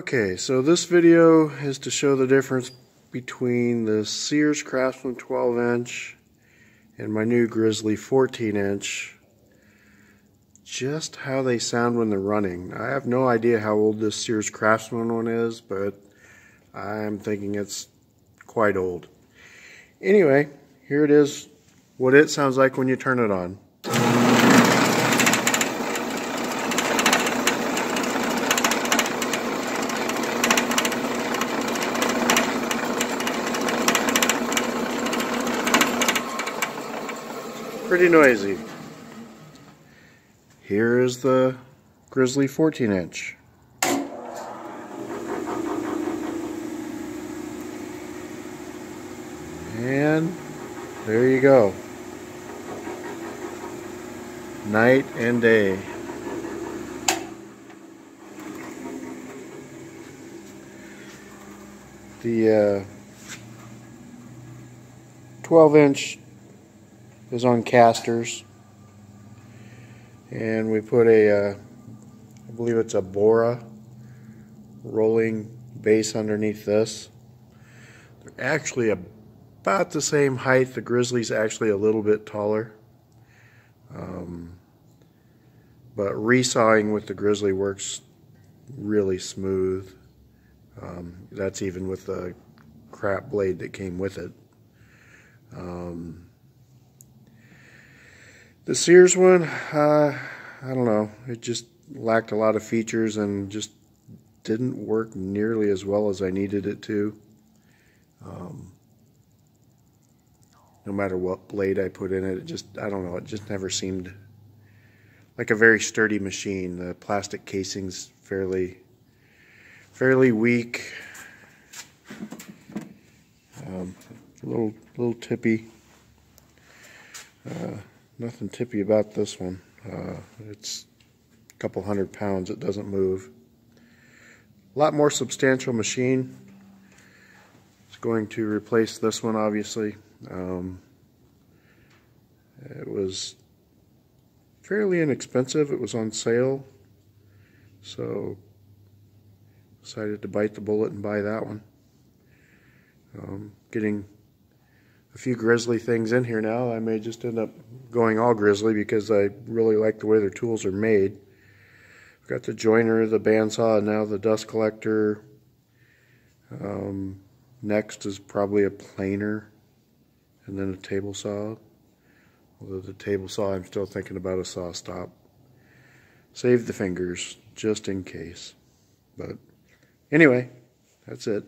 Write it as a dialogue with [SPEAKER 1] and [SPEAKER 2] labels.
[SPEAKER 1] Okay, so this video is to show the difference between the Sears Craftsman 12-inch and my new Grizzly 14-inch. Just how they sound when they're running. I have no idea how old this Sears Craftsman one is, but I'm thinking it's quite old. Anyway, here it is, what it sounds like when you turn it on. Pretty noisy. Here is the Grizzly 14-inch. And there you go. Night and day. The 12-inch is on casters, and we put a I believe it's a Bora rolling base underneath this. They're actually about the same height. The Grizzly's actually a little bit taller, but resawing with the Grizzly works really smooth. That's even with the crap blade that came with it. The Sears one, I don't know, it just lacked a lot of features and just didn't work nearly as well as I needed it to. No matter what blade I put in it, I don't know, it just never seemed like a very sturdy machine. The plastic casing's fairly weak, a little tippy. Nothing tippy about this one. It's a couple 100 pounds. It doesn't move. A lot more substantial machine. It's going to replace this one, obviously. It was fairly inexpensive. It was on sale, so decided to bite the bullet and buy that one. Getting a few Grizzly things in here now. I may just end up going all Grizzly because I really like the way their tools are made. I've got the joiner, the bandsaw, and now the dust collector. Next is probably a planer, and then a table saw. Although the table saw, I'm still thinking about a saw stop. Save the fingers, just in case. But anyway, that's it.